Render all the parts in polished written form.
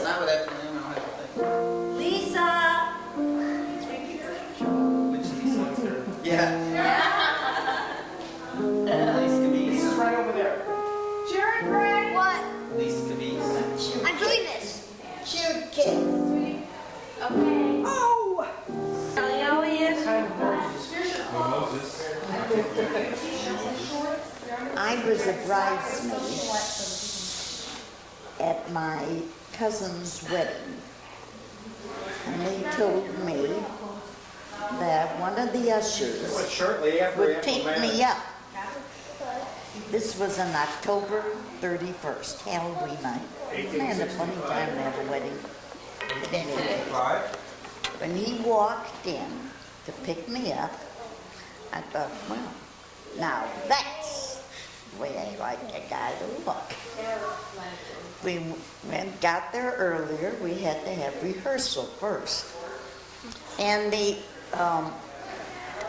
not what happened to him. I don't have to think. Lisa! Which Lisa is there? Yeah. Lisa Camise. Lisa's right over there. Jared Gray! What? Lisa Camise. I'm doing this. Cute kid. Okay. Oh! Elliot. I was a bridesmaid at my cousin's wedding. And they told me that one of the ushers Shortly after would pick me up. This was on October 31st, Halloween night. And a funny time to have a wedding. But anyway, when he walked in to pick me up, I thought, well, now that's the way I like a guy to look. We got there earlier. We had to have rehearsal first. And the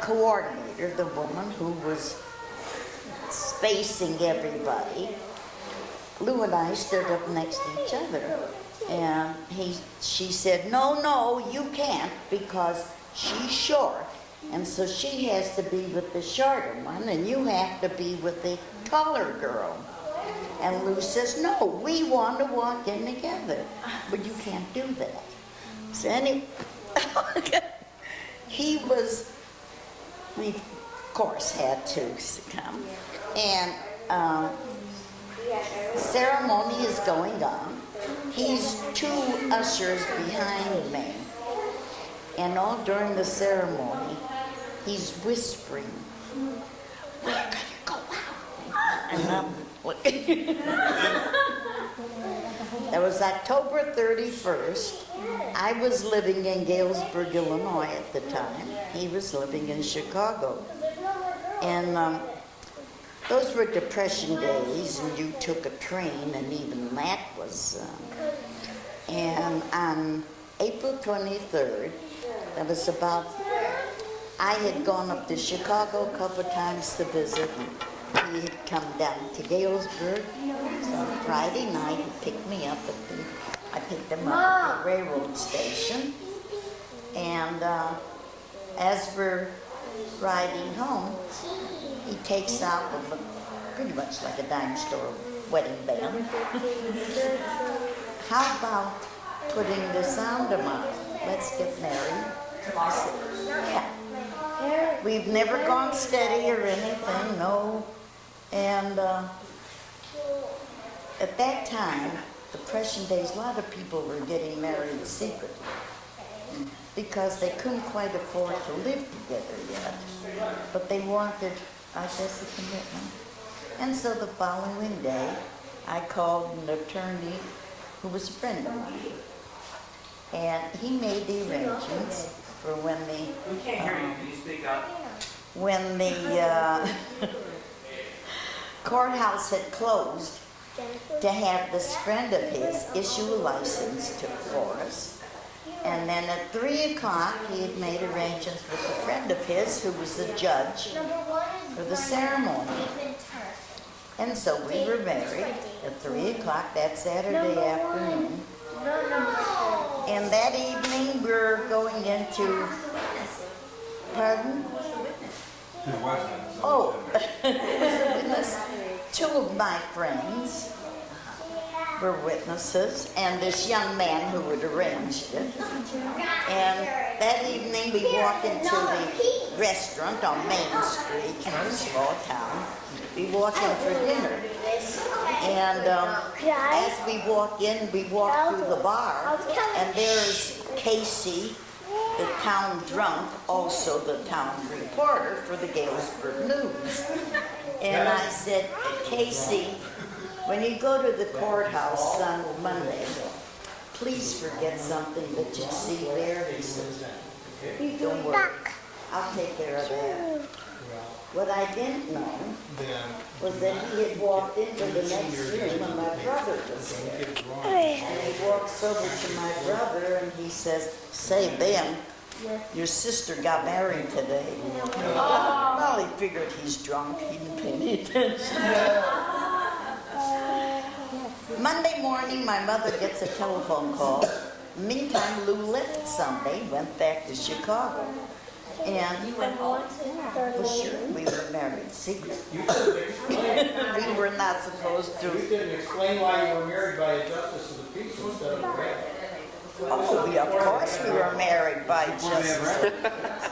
coordinator, the woman who was spacing everybody, Lou and I stood up next to each other. And she said, no, you can't, because she's short. And so she has to be with the shorter one, and you have to be with the taller girl. And Lou says, no, we want to walk in together, but you can't do that. So anyway, we of course had to come. And ceremony is going on. He's 2 ushers behind me. And all during the ceremony, he's whispering, we're gonna go out. And I'm looking. That was October 31st. I was living in Galesburg, Illinois at the time. He was living in Chicago. And those were Depression days, and you took a train, and even that was... and on April 23rd, that was about... I had gone up to Chicago a couple of times to visit, and he had come down to Galesburg. So on Friday night, he picked me up I picked him up at the railroad station. And as we're riding home, he takes out pretty much like a dime store wedding band. How about putting this on tomorrow? Let's get married. I said, yeah. We've never gone steady or anything, no. And at that time, Depression days, a lot of people were getting married secretly because they couldn't quite afford to live together yet. But they wanted, I guess, a commitment. And so the following day, I called an attorney who was a friend of mine. And he made the arrangements for when the... We can't hear you. Can you speak up? When the courthouse had closed, to have this friend of his issue a license for us. And then at 3 o'clock, he had made arrangements with a friend of his who was the judge for the ceremony. And so we were married at 3 o'clock that Saturday afternoon. And that evening, we're going into... Pardon? Oh, it was a witness. 2 of my friends were witnesses, and this young man who had arranged it. And that evening we walked into the restaurant on Main Street in a small town. We walked in for dinner. And as we walk in, we walk through the bar, and there's Casey, the town drunk, also the town reporter for the Galesburg News. And I said, Casey, when you go to the courthouse on Monday, please forget something that you see there. He said, don't worry, I'll take care of that. What I didn't know was that he had walked into the next room and my brother was there. And he walks over to my brother and he says, say, Ben, your sister got married today. Well, he figured he's drunk. He didn't pay any attention. Monday morning, my mother gets a telephone call. Meantime, Lou left Sunday, went back to Chicago. And well, sure, we were married secret. You didn't explain, We were not supposed you to. didn't explain why you were married by a justice of the peace instead of a rabbi. Oh, of course we were married by justice.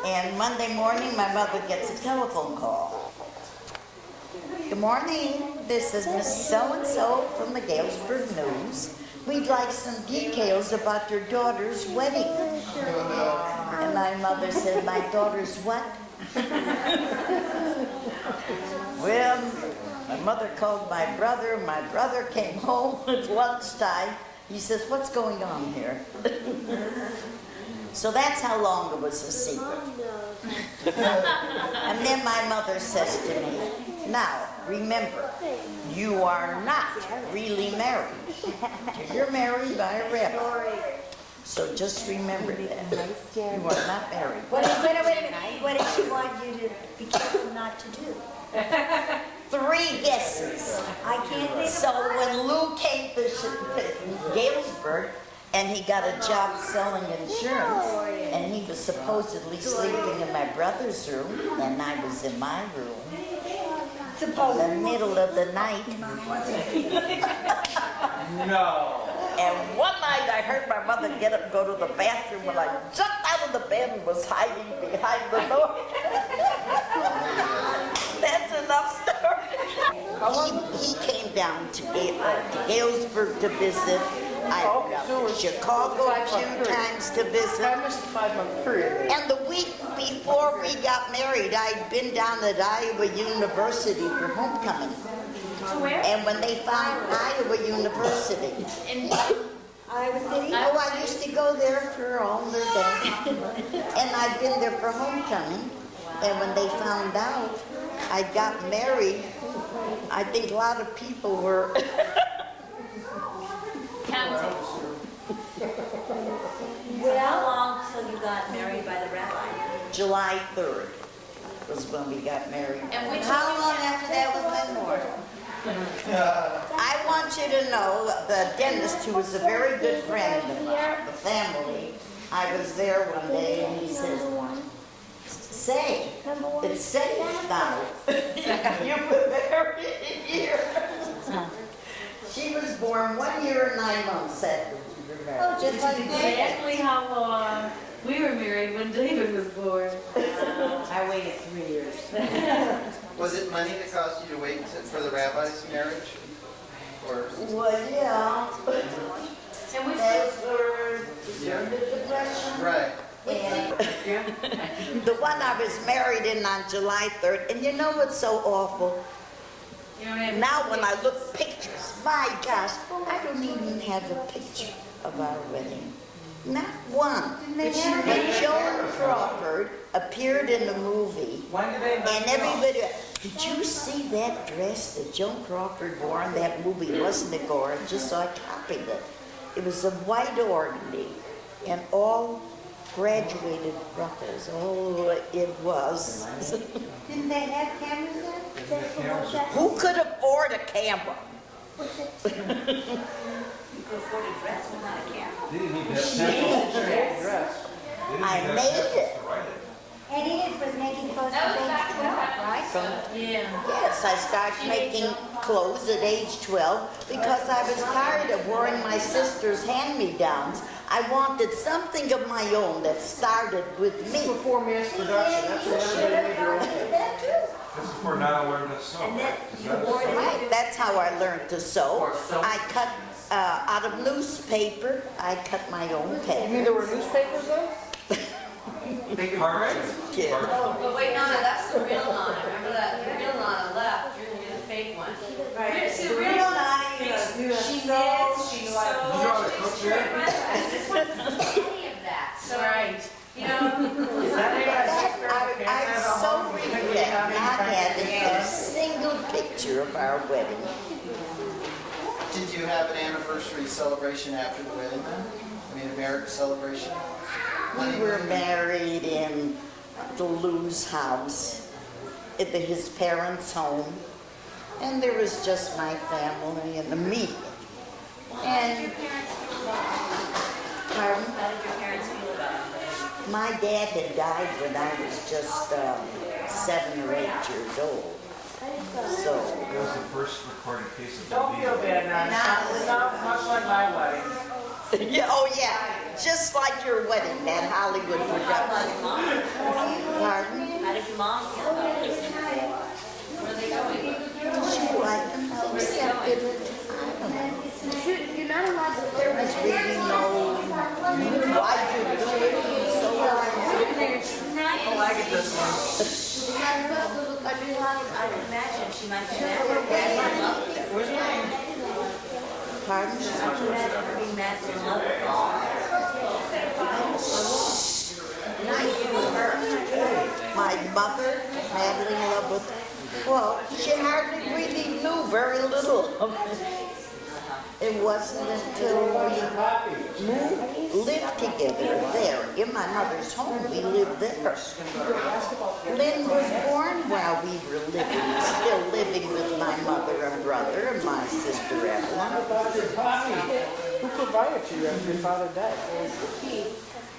And Monday morning, my mother gets a telephone call. Good morning, this is Miss So-and-so from the Galesburg News. We'd like some details about your daughter's wedding. And my mother said, my daughter's what? Well, my mother called my brother came home at lunchtime. He says, what's going on here? So that's how long it was a secret. And then my mother says to me, now, remember, you are not really married. You're married by a rabbi. So just remember that. You are not married. Wait a minute. What does she want you to be careful not to do? 3 guesses. I can't think So of one. when Lou came to Galesburg and he got a job selling insurance, and he was supposedly sleeping in my brother's room, and I was in my room. In the middle of the night. No. And one night I heard my mother get up and go to the bathroom, and I jumped out of the bed and was hiding behind the door. That's enough story. He came down to Galesburg to visit. I've been to Chicago a few times to visit. I missed the 5-month period. And the week before we got married, I'd been down at Iowa University for homecoming. Where? And when they found Iowa University, Iowa City? oh, I used to go there for all their dances. And I'd been there for homecoming. And when they found out I got married, I think a lot of people were. How long till you got married by the rabbi? July 3rd was when we got married. And How long after that was that for? I want you to know the dentist, who was a very good friend of the family, I was there one day and he says, say, it's safe now. You've been married a year. She was born 1 year and 9 months after we were married. Just like Exactly how long we were married when David was born. I waited 3 years. Was it money that caused you to wait for the rabbi's marriage? Or Well, yeah. And which Those were during the Depression. right? And the one I was married in on July 3rd, and you know what's so awful? you don't have Now when I look at pictures, my gosh, I don't even have a picture of our wedding. Not one. But Joan Crawford appeared in the movie, When did they and everybody, did you see that dress that Joan Crawford wore in that movie? Wasn't it gorgeous? So I copied it. It was a white organdy and all graduated ruffles. Oh, it was. Didn't they have cameras then? Who could afford a camera? You could afford a dress, but not a camera. I made it. And Edith was making clothes at age 12, right? Yeah. Yes, I started making clothes at age 12 because I was tired of wearing my sister's hand-me-downs. I wanted something of my own that started with me. Before mass production, that's when everybody made their own thing. This is for non-awareness sew. And then Is you that- wore it. Right, that's how I learned to sew. I cut out of newspaper. I cut my own You pattern. mean there were newspapers then? Big cartons. Yeah. But wait, Nana, that's the real Nana. Remember that? The real Nana left. You're the fake one. Right. It's the real Nana. She knits, she You know sews, the cook she here? This one doesn't do any of that. So, you know, I'm so regret not having a single picture of our wedding. Did you have an anniversary celebration after the wedding then? I mean, a marriage celebration? We were married in the Lou's house, at his parents' home. And there was just my family and immediate. And, pardon? How did your parents feel about it? My dad had died when I was just 7 or 8 years old. So, It was the first recorded case of Don't feel diabetes. bad now. It sounds much like my wedding. yeah, oh yeah, just like your wedding, that Hollywood production. Pardon? How did your mom feel about it? Where are they going? She liked them, accepted it. I don't know. You're not allowed to There was really no, why you do it, and so on. Oh, I get this one. I would imagine she might be mad at her love. Pardon? I would imagine her being mad at her love. Not you, her. My mother, madly in love with, well, she hardly really knew very little of it. It wasn't until we lived together there, in my mother's home, we lived there. Lynn was born while we were still living with my mother and brother and my sister Evelyn. About your poppy, who provided to you after your father died?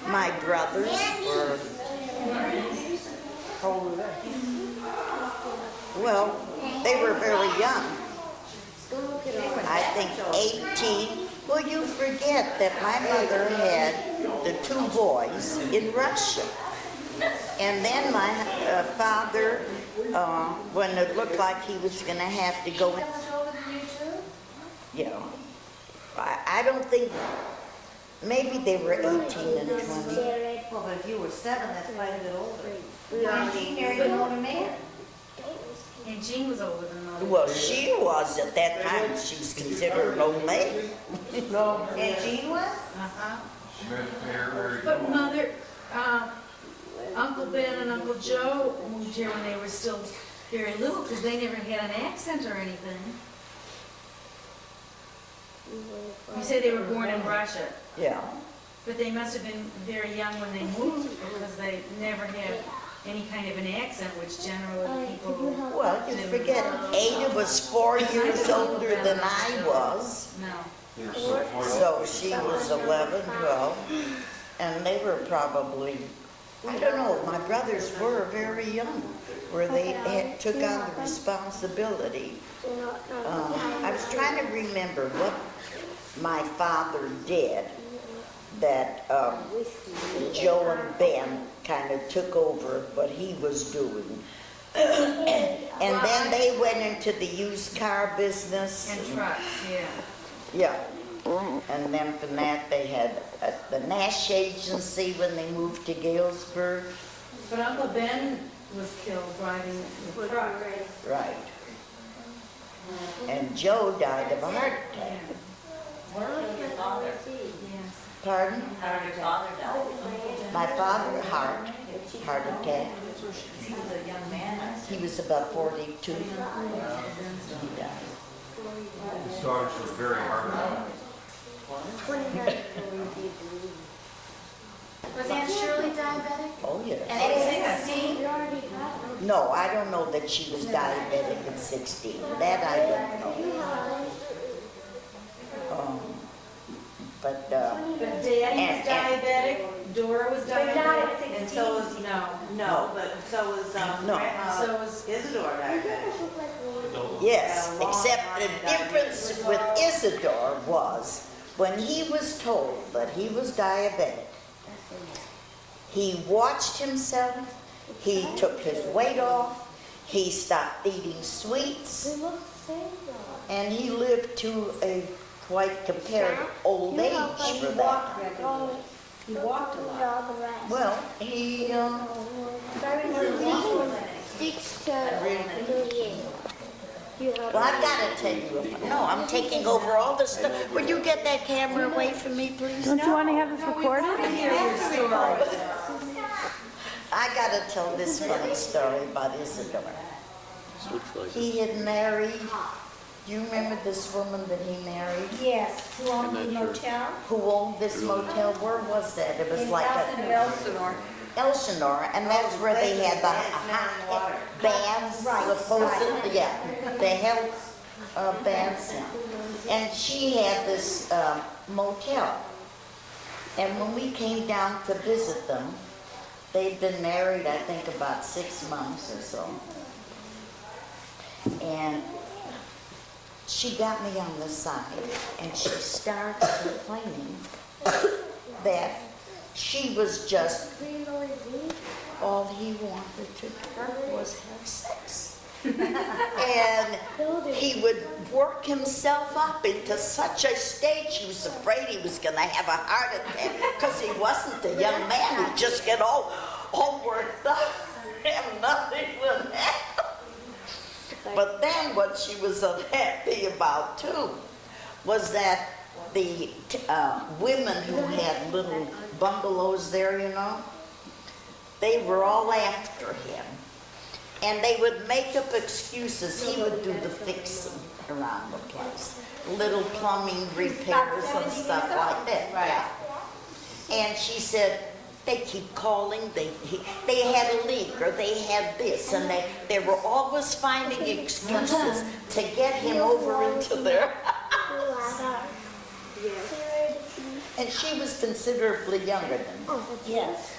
My brothers were, How old were they? well, they were very young. I think 18. Well, you forget that my mother had the 2 boys in Russia. And then my father, when it looked like he was going to have to go in, you know, I don't think, maybe they were 18 and 20. Well, but if you were 7, that's quite a bit older. And she married an older man. And Jean was older than Mother. Well, she was at that time. She was considered an old lady. No. And Jean was? Uh-huh. She married But Mother, Uncle Ben and Uncle Joe moved here when they were still very little because they never had an accent or anything. You say they were born in Russia, Yeah. but they must have been very young when they moved because they never had any kind of an accent, which generally people Well, you forget, Ada was 4 years older than I was. no. So she was 11, 12, and they were probably, I don't know, my brothers were very young, where they took on the responsibility. I was trying to remember what my father did that Joe and Ben kind of took over what he was doing. And then they went into the used car business. And trucks, yeah. Yeah. And then from that, they had the Nash Agency when they moved to Galesburg. But Uncle Ben was killed driving the truck. Right. And Joe died of a heart attack. What about your father? Yes. Pardon? How did your father die? My father, heart attack. He was a young man. He was about 42. He died. His daughters were very hard on him. Was Aunt Shirley diabetic? Oh, yes. At 16? You already had her. No, I don't know that she was diabetic at 16. That I don't know. But, But Daddy was diabetic, Dora was They died at diabetic, and 16. so was, No, but so was, No. so was, Isidore diabetic. yes, except the difference with Isidore was when he was told that he was diabetic, he watched himself, he took his weight off, he stopped eating sweets, They look the same though. and he lived to a quite compared old age for that. He walked a lot. Well, he, Six to 38. well, I've got to tell you, no, I'm taking over all this stuff. Would you get that camera away from me, please? Don't you want to have this recorded? I got to tell this funny story about Isidore. He had married, do you remember this woman that he married? Yes, who owned the motel? Who owned this motel? Where was that? It was like a, Elsinore. Elsinore, and that's where they had the hot bands, supposedly, yeah, they held bands. And she had this motel. And when we came down to visit them, they'd been married, I think, about 6 months or so. And she got me on the side, and she started complaining that she was just, all he wanted to do was have sex. And he would work himself up into such a state, she was afraid he was going to have a heart attack, because he wasn't a young man. He'd just get all worked up, and nothing would happen. But then what she was unhappy about, too, was that the women who had little bungalows there, you know, they were all after him. And they would make up excuses. He would do the fixing around the place. Little plumbing repairs and stuff like that. Right. And she said, they keep calling, they had a leak, or they had this, and they were always finding excuses to get him over into their house. And she was considerably younger than me. Yes.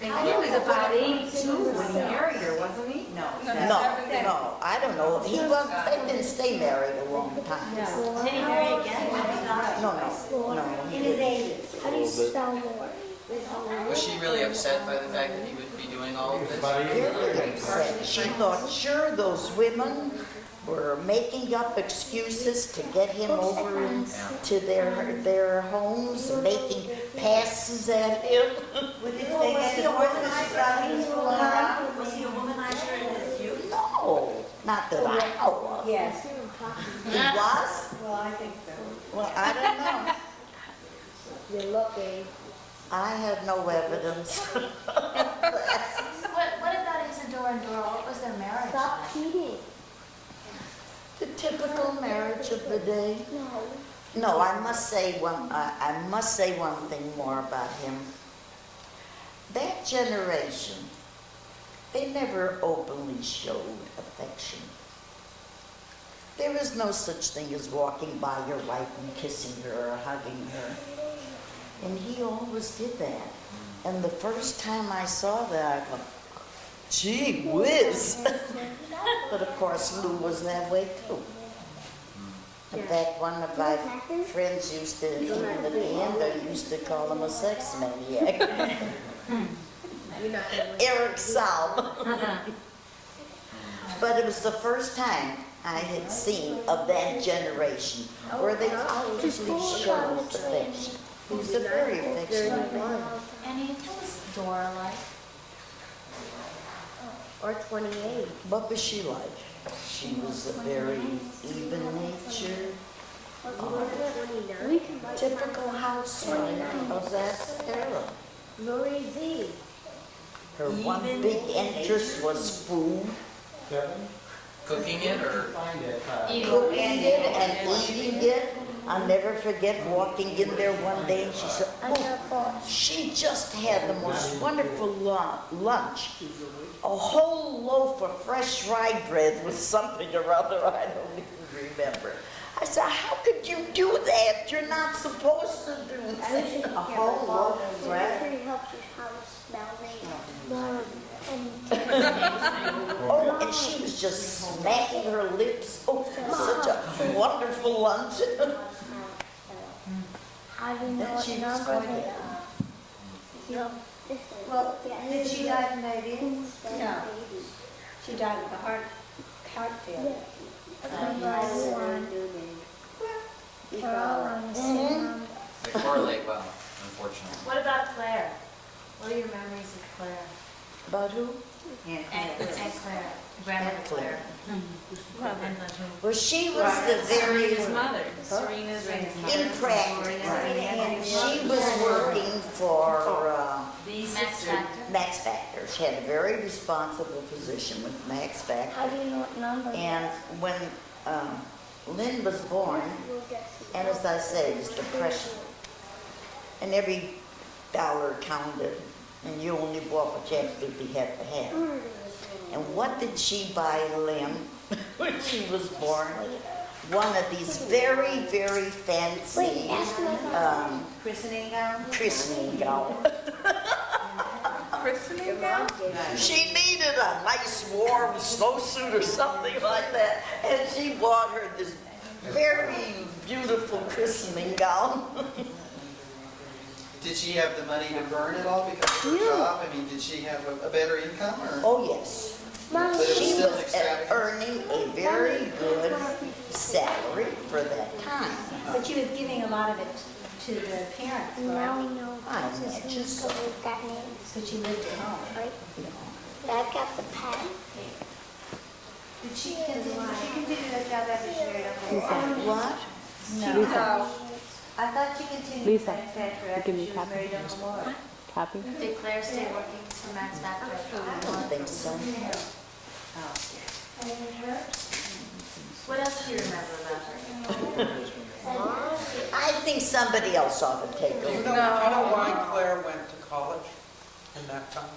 He was about 82 when he married her, wasn't he? No, I don't know. They didn't stay married a long time. Did he marry again? No. In his 80s. How do you spell more? Was she really upset by the fact that he would be doing all of this? Very upset. She thought, sure, those women were making up excuses to get him over into their homes, making passes at him. Was he a womanizer? Was he a womanizer in his youth? No, not that I know of. Yes. He was? Well, I think so. Well, I don't know. You're lucky. I have no evidence. What about Isadora and Dora? What was their marriage Stop like? cheating. The typical marriage of the day. No. No, I must say one thing more about him. That generation, they never openly showed affection. There is no such thing as walking by your wife and kissing her or hugging her. And he always did that. And the first time I saw that, I thought, gee whiz. But of course, Lou was that way too. In fact, one of my friends used to, even at the end, I used to call him a sex maniac. Eric Salm. But it was the first time I had seen of that generation where they obviously showed affection. He was a very affectionate man. Annie, what was Dora like? Or 28. What was she like? She was a very even-natured, typical housewife. How's that, Sarah? Lori Z. Her one big interest was food, Kevin? Cooking it, or? Find it. cooking it and eating it. I'll never forget walking in there one day and she said, oh, she just had the most wonderful lunch. A whole loaf of fresh rye bread with something or other, I don't even remember. I said, how could you do that? You're not supposed to do that. A whole loaf of bread. It helps you how to smell warm. Oh, and she was just smacking her lips. Oh, such a wonderful lunch. How do you know Then what she was number quite they a- are? Well, did she die from diabetes? No. She died of a heart failure. They correlate well, unfortunately. What about Claire? What are your memories of Claire? About who? And Claire, grandmother Claire. Depends on who. Well, she was the very His mother, Serena's mother. impractical. She was working for These Max sisters. Factor. Max Factor. She had a very responsible position with Max How Factor. do you know what number? And when Lynn was born, and as I say, it was depression, and every dollar counted. and you only bought what you absolutely had to have. And what did she buy Lynn when she was born? One of these very, very fancy Christening gown? christening gown. Christening gown? She needed a nice warm snowsuit or something like that, and she bought her this very beautiful christening gown. Did she have the money to burn it all because of her job? I mean, did she have a better income or? Oh, yes. But it was She still was extravagant. earning a very good salary for that time. But she was giving a lot of it to the parents, right? I imagine so. So she lived at home. I got the pen. Did she continue that job after she married Uncle? What? No. I thought she continued Lisa, manufacturer after give me she a was copy. married Uncle Morris. Copy? Did Claire stay working for Max Factor? I don't think so. What else do you remember about her? I think somebody else ought to take Do you over. know why Claire went to college in that time?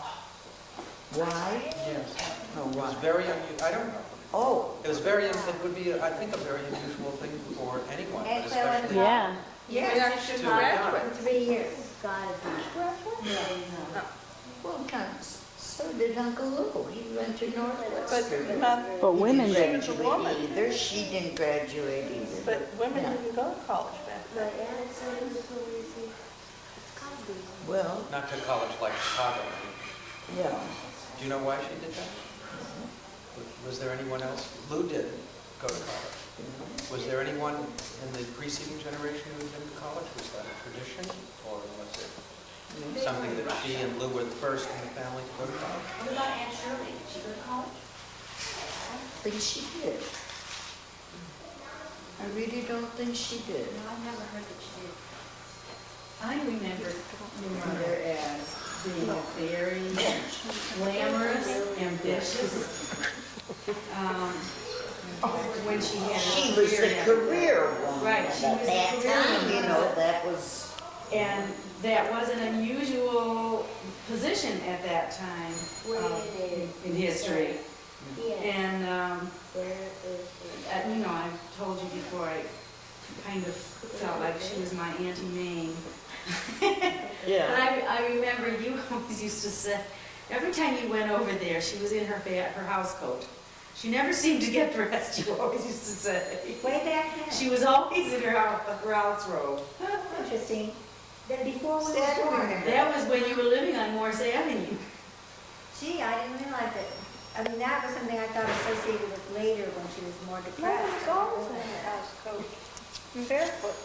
Why? Yes. Oh, It was why? very unusual. I don't know. Oh, It was very, it would be, I think, a very unusual thing for anyone, but And Claire went to especially Yeah. Yes, to graduate. for 3 years. well, so did Uncle Lou. He went to Northwestern. But women He didn't. didn't graduate either. She didn't graduate either. But women didn't go to college back then. Well, Not to college like Chicago. yeah. Do you know why she did that? Was there anyone else? Lou did go to college. Was there anyone in the preceding generation who had been to college? Was that a tradition, or was it something that she and Lou were the first in the family to go to college? What about Aunt Shirley? Did she go to college? I think she did. I really don't think she did. No, I've never heard that she did. I remember your mother as being a very glamorous, ambitious, when she had She a was career. the career woman. Right, she At was the that career time, woman. you know, that was, And that was an unusual position at that time in history. And, you know, I've told you before, I kind of felt like she was my Auntie Mame. yeah. But I remember you always used to say, every time you went over there, she was in her house coat. She never seemed to get dressed, you always used to say. Way back then. She was always in her house robe. Interesting. Then before we were Sad born. woman. That was when you were living on Morris Avenue. Gee, I didn't realize it. I mean, that was something I thought associated with later when she was more depressed. house coat. And barefoot.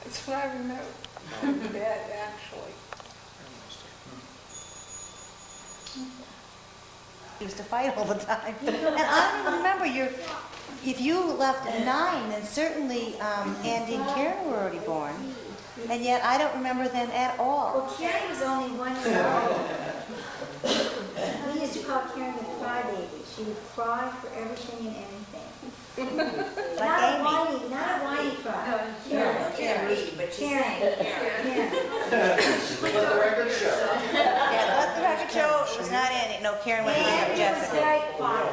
That's what I remember. Bed, actually. Used to fight all the time. And I don't remember if you left at 9, then certainly Andy and Karen were already born. And yet I don't remember them at all. Well, Karen was only 1 year old. We used to call Karen the crybaby. She would cry for everything and anything. Like Amy. Not a whiny cry. Karen. Karen. Let the record show. Yeah, let the record show it was not Andy. No, Karen went to Andy was Jessica. very quiet.